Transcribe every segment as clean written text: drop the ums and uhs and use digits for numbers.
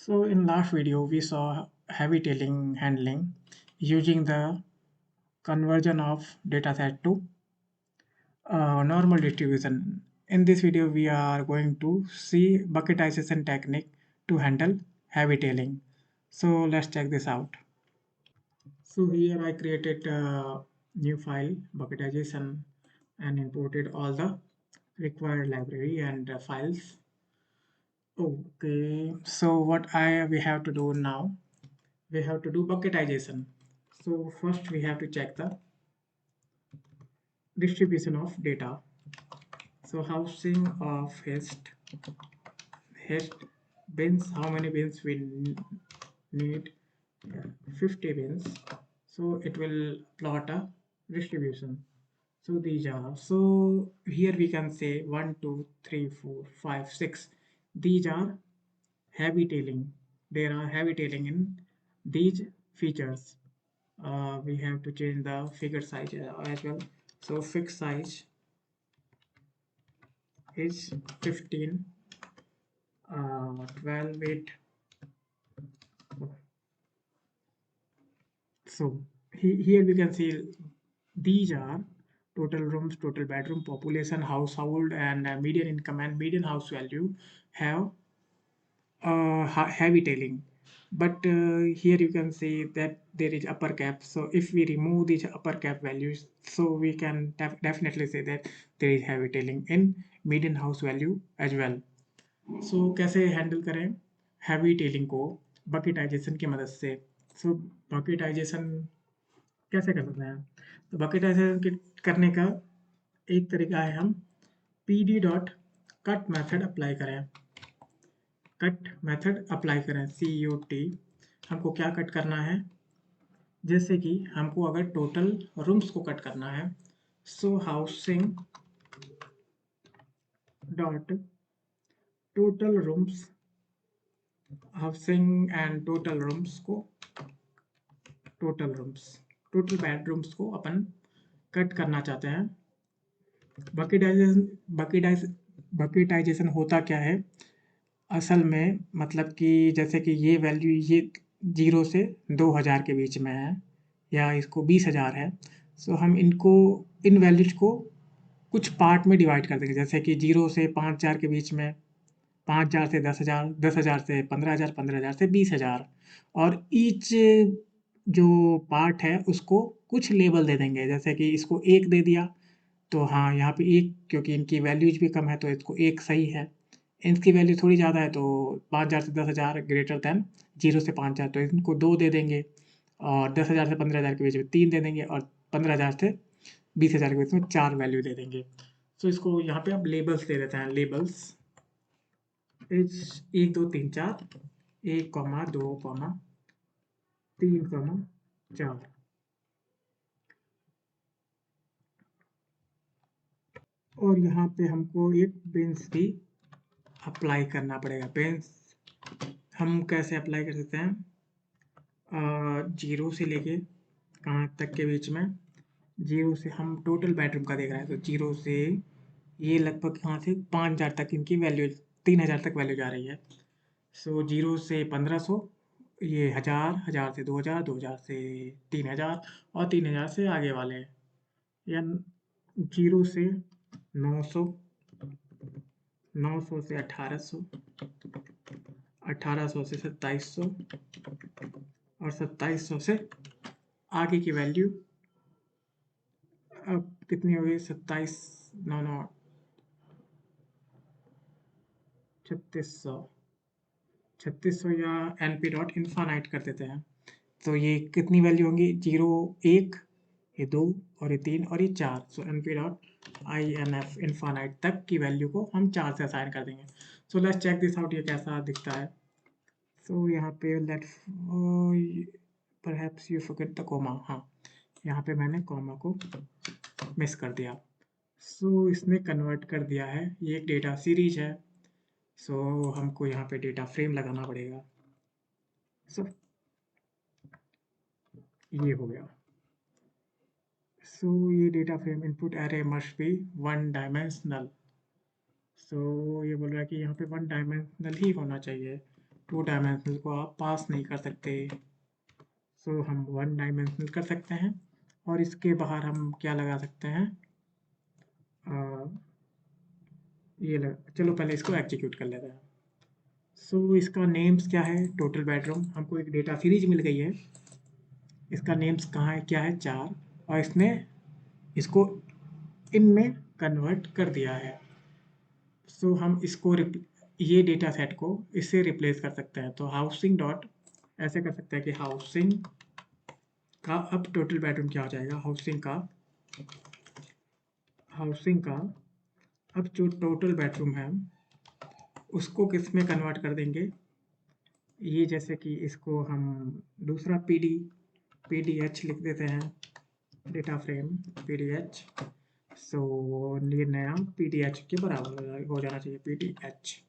So in last video we saw heavy tailing handling using the conversion of dataset to normal distribution. In this video we are going to see bucketization technique to handle heavy tailing. So let's check this out. So here I created a new file bucketization and imported all the required library and files. Okay, so what we have to do now, we have to do bucketization. So first we have to check the distribution of data. So housing of hist bins, how many bins we need? 50 bins. So it will plot a distribution. So these are, so here we can say 1, 2, 3, 4, 5, 6. These are heavy tailing. There are heavy tailing in these features. We have to change the figure size as well. So fixed size is 15, 12 8. So here we can see these are total rooms, total bedroom, population, household, and median income and median house value have heavy tailing. But here you can see that there is upper cap. So if we remove these upper cap values, so we can definitely say that there is heavy tailing in median house value as well. So कैसे handle करें heavy telling को बकेटाइजेशन की मदद से. सो बकेटाइजेशन कैसे कर सकते हैं. तो बकेटाइजेशन करने का एक तरीका है हम pd dot cut method apply करें. कट मेथड अप्लाई करें CUT. हमको क्या कट करना है, जैसे कि हमको अगर टोटल रूम्स को कट करना है, so housing dot total rooms, housing and total rooms को, टोटल बेडरूम्स को अपन कट करना चाहते हैं. बकेटाइजेशन होता क्या है असल में, मतलब कि जैसे कि ये वैल्यू ये 0 से 2000 के बीच में है या इसको 20,000 है. सो हम इनको इन वैल्यूज को कुछ पार्ट में डिवाइड कर देंगे, जैसे कि 0 से 5000 के बीच में, 5000 से 10,000, 10,000 से 15,000, 15,000 से 20,000, और ईच जो पार्ट है उसको कुछ लेबल दे देंगे. जैसे कि इसको 1 दे दिया तो हाँ यहाँ पे 1, क्योंकि इनकी वैल्यूज भी कम है तो इसको 1 सही है. इनकी वैल्यू थोड़ी ज़्यादा है तो 5000 से 10,000 ग्रेटर देन 0 से 5000, तो इनको 2 दे देंगे, और 10,000 से 15,000 के बीच में 3 दे देंगे, और 15,000 से 20,000 के बीच में 4 वैल्यू दे देंगे. तो इसको यहाँ पे आप लेबल्स दे देते हैं. Labels is 1 2 3 4, 1 2 3 4. और यहाँ पे हमको एक बेंस भी अप्लाई करना पड़ेगा. बेंस हम कैसे अप्लाई कर सकते हैं, 0 से लेके कहाँ तक के बीच में. 0 से हम टोटल बेडरूम का देख रहे हैं, तो 0 से ये लगभग कहाँ से 5000 तक इनकी वैल्यू, 3000 तक वैल्यू जा रही है. सो 0 से 1500, ये 1000, 1000 से 2000, 2000 से 3000, और 3000 से आगे वाले, या 0 से 900, 900 से 1800, 1800 से 2700, और 2700 से आगे की वैल्यू अब कितनी हो गई, 27, 9 3600, 3600 या np डॉट इन्फानाइट कर देते हैं. तो ये कितनी वैल्यू होंगी, 0 1, ये 2, और ये 3, और ये 4. सो np डॉट inf इन्फानाइट तक की वैल्यू को हम 4 से असाइन कर देंगे. So let's check this out, ये कैसा दिखता है. सो यहाँ पे let perhaps you forget the comma. हाँ, यहाँ पे मैंने कॉमा को मिस कर दिया. सो इसने कन्वर्ट कर दिया है. ये एक डेटा सीरीज है, सो हमको यहाँ पे डेटा फ्रेम लगाना पड़ेगा. सो ये हो गया. सो ये data frame input array must be 1 dimensional. So ये बोल रहा है कि यहाँ पे 1 डायमेंशनल ही होना चाहिए. 2 डायमेंशनल को आप पास नहीं कर सकते, सो हम 1 डायमेंशनल कर सकते हैं। और इसके बाहर हम क्या लगा सकते हैं, चलो पहले इसको एग्जीक्यूट कर लेते हैं। सो इसका नेम्स क्या है, टोटल बेडरूम, हमको एक डेटा सीरीज मिल गई है, इसका नेम्स कहाँ है, क्या है, 4, और इसने इसको इनमें कन्वर्ट कर दिया है। सो हम इसको ये डेटा सेट को इससे रिप्लेस कर सकते हैं। तो हाउसिंग डॉट ऐसे कर सकते हैं कि हाउसिंग का अब टोटल बेडरूम क्या हो जाएगा, हाउसिंग का अब जो टोटल बेडरूम है उसको किस में कन्वर्ट कर देंगे, ये जैसे कि इसको हम दूसरा पीडीएच लिख देते हैं, डेटा फ्रेम पीडीएच। सो ये नया पीडीएच के बराबर हो जाना चाहिए, पीडीएच।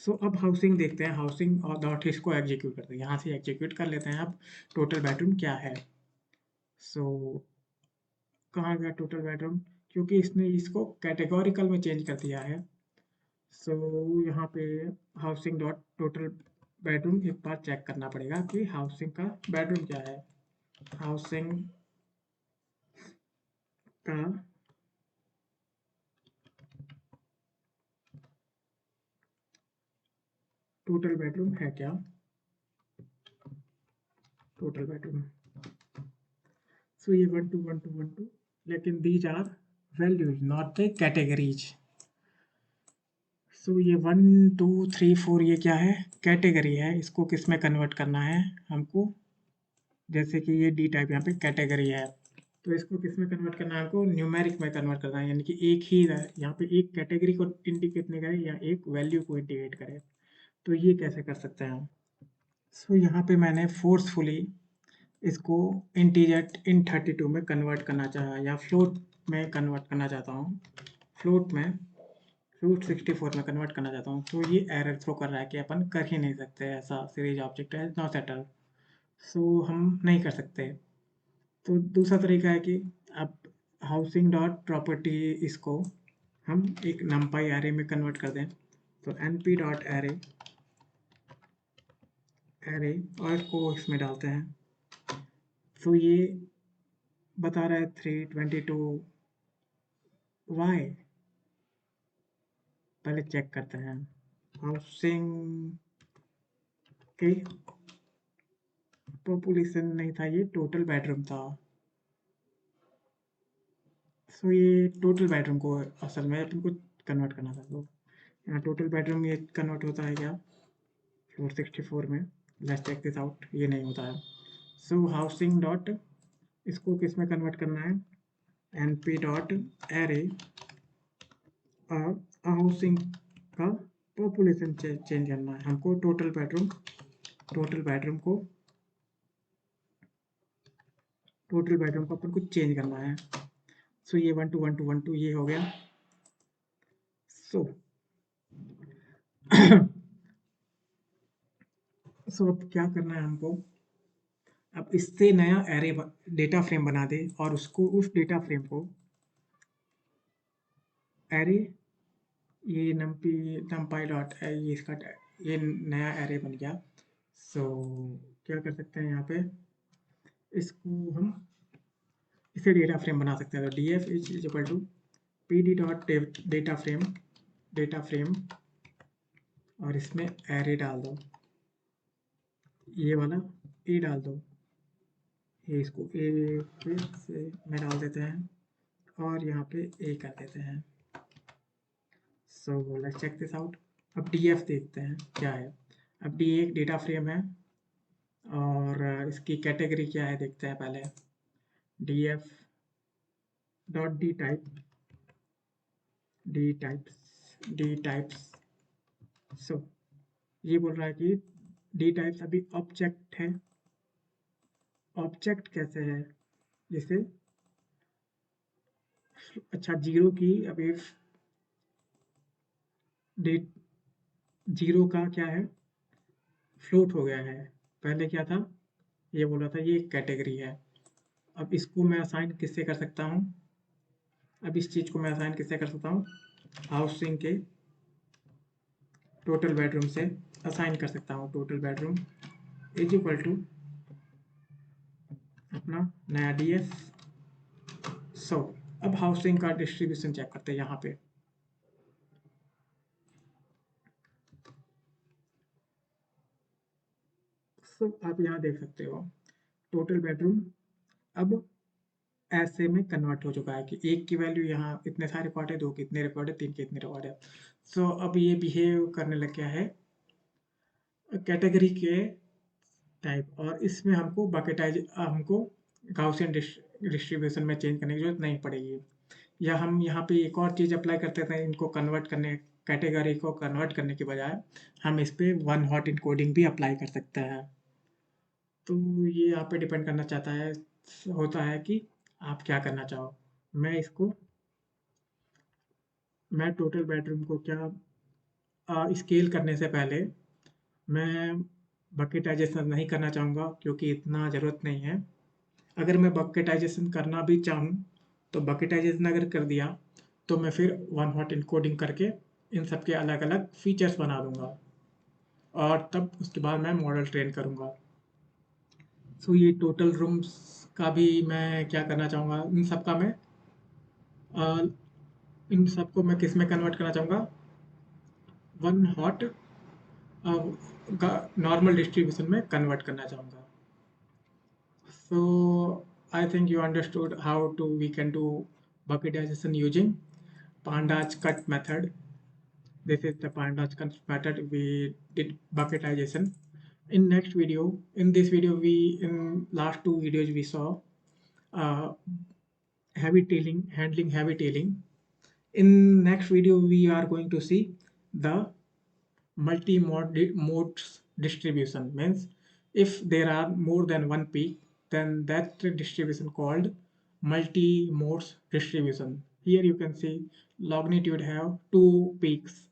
सो अब हाउसिंग देखते हैं, हाउसिंग और डॉट इसको एग्जीक्यूट करते हैं, यहाँ से एग्जीक्यूट कर लेते हैं। अब टोटल बेडरूम क्या है, सो कहाँ गया टोटल बेडरूम, क्योंकि इसने इसको कैटेगोरिकल में चेंज कर दिया है। सो यहाँ पे हाउसिंग डॉट टोटल बेडरूम एक बार चेक करना पड़ेगा कि हाउसिंग का बेडरूम क्या है, हाउसिंग का टोटल बेडरूम है क्या, टोटल बेडरूम। सो ये 1 2 1 2 1 2, लेकिन these are values not the categories. So ये 1 2 3 4 ये क्या है, कैटेगरी है, इसको किस में कन्वर्ट करना है हमको, जैसे कि ये डी टाइप यहाँ पे कैटेगरी है, तो इसको किस में कन्वर्ट करना है, हमको न्यूमेरिक में कन्वर्ट करना है, यानी कि एक ही यहाँ पे एक कैटेगरी को इंडिकेट नहीं करे या एक वैल्यू को इंडिकेट करे। तो ये कैसे कर सकते हैं हम, सो यहाँ पे मैंने फोर्सफुली इसको इंटीजर इन 32 में कन्वर्ट करना चाहा या फ्लोट में कन्वर्ट करना चाहता हूँ, फ्लोट 64 में कन्वर्ट करना चाहता हूँ। तो ये एरर थ्रो कर रहा है कि अपन कर ही नहीं सकते, ऐसा सीरीज ऑब्जेक्ट है नॉट सेटल, सो हम नहीं कर सकते। तो दूसरा तरीका है कि अब हाउसिंग डॉट प्रॉपर्टी इसको हम एक नमपाई एरे में कन्वर्ट कर दें, तो np डॉट एरे और इसको इसमें डालते हैं। तो ये बता रहा है 322 वाई, पहले चेक करते हैं, हाउसिंग के पॉपुलेशन नहीं था, ये टोटल बेडरूम था। सो ये टोटल बेडरूम को असल में अपन को कन्वर्ट करना था, तो यहाँ टोटल बेडरूम ये कन्वर्ट होता है क्या 464 में, लेट्स चेक दिस आउट, ये नहीं होता है। सो हाउसिंग डॉट इसको किस में कन्वर्ट करना है, np डॉट एरे हाउसिंग का पॉपुलेशन चेंज करना है हमको, टोटल बेडरूम को अपन को चेंज करना है। सो ये 1 2 1 2 1 2 ये हो गया। सो अब क्या करना है हमको, अब इससे नया एरे डेटा फ्रेम बना दे और उसको उस डेटा फ्रेम को एरे ये नमपाई डॉट ये इसका ये नया एरे बन गया। सो क्या कर सकते हैं यहाँ पे, इसको हम इसे डेटा फ्रेम बना सकते हैं, तो df is equal to pd dot data frame और इसमें एरे डाल दो, ये वाला ए डाल दो, ये इसको ए फिर से में डाल देते हैं और यहाँ पे ए कर देते हैं। So let's check this out. अब df देखते हैं क्या है, अब डी एक डेटा फ्रेम है और इसकी कैटेगरी क्या है देखते हैं पहले, df डॉट डी टाइप्स। सो ये बोल रहा है कि डी टाइप्स अभी ऑब्जेक्ट है, ऑब्जेक्ट कैसे है, जैसे अच्छा जीरो की अभी डेट जीरो का क्या है, फ्लोट हो गया है, पहले क्या था, ये बोल रहा था ये एक कैटेगरी है। अब इसको मैं असाइन किससे कर सकता हूँ, अब इस चीज़ को मैं असाइन किससे कर सकता हूँ, हाउसिंग के टोटल बेडरूम से असाइन कर सकता हूँ। Total bedroom is equal to अपना नया DS 100। अब हाउसिंग का डिस्ट्रीब्यूशन चेक करते हैं यहाँ पे। आप यहाँ देख सकते हो टोटल बेडरूम अब ऐसे में कन्वर्ट हो चुका है कि एक की वैल्यू यहाँ इतने सारे रिकॉर्ड है, दो के इतने रिकॉर्ड है, तीन के इतने रिकॉर्ड है। अब ये बिहेव करने लग गया है कैटेगरी के टाइप, और इसमें हमको हमको गाउसियन डिस्ट्रीब्यूशन में चेंज करने की जरूरत नहीं पड़ेगी। या हम यहाँ पे एक और चीज़ अप्लाई करते थे, इनको कन्वर्ट करने, कैटेगरी को कन्वर्ट करने के बजाय हम इस पे वन हॉट इनकोडिंग भी अप्लाई कर सकते हैं। तो ये यहाँ पे डिपेंड करना चाहता है होता है कि आप क्या करना चाहो। मैं टोटल बेडरूम को क्या स्केल करने से पहले मैं बकेटाइजेशन नहीं करना चाहूँगा, क्योंकि इतना ज़रूरत नहीं है। अगर मैं बकेटाइजेशन करना भी चाहूँ तो बकेटाइजेशन अगर कर दिया तो मैं फिर वन हॉट इनकोडिंग करके इन सब के अलग अलग फीचर्स बना दूंगा, और तब उसके बाद मैं मॉडल ट्रेन करूंगा। ये टोटल रूम्स का भी मैं क्या करना चाहूँगा, अ, इन सबको मैं किस में कन्वर्ट करना चाहूँगा, वन हॉट नॉर्मल डिस्ट्रीब्यूशन में कन्वर्ट करना चाहूँगा। I think you understood how to we can do bucketization using Pandas cut method. This is the Pandas cut method. We did bucketization. In this video, in last two videos we saw uh, heavy tailing, handling heavy tailing. In next video, we are going to see the modes distribution. Means if there are more than one peak, then that distribution called multi-modes distribution. Here you can see longitude have two peaks.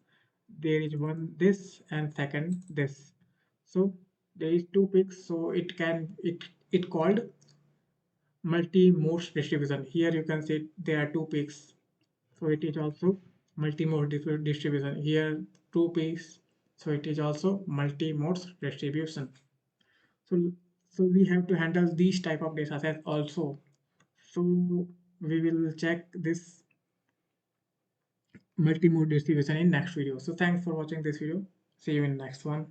There is one this and second this. So there is two peaks, so it called multi-modes distribution. Here you can see there are two peaks, so it is also multi-mode distribution. Here two peaks, so it is also multi-mode distribution. So we have to handle these type of data sets also. So we will check this multi-mode distribution in next video. So thanks for watching this video. See you in next one.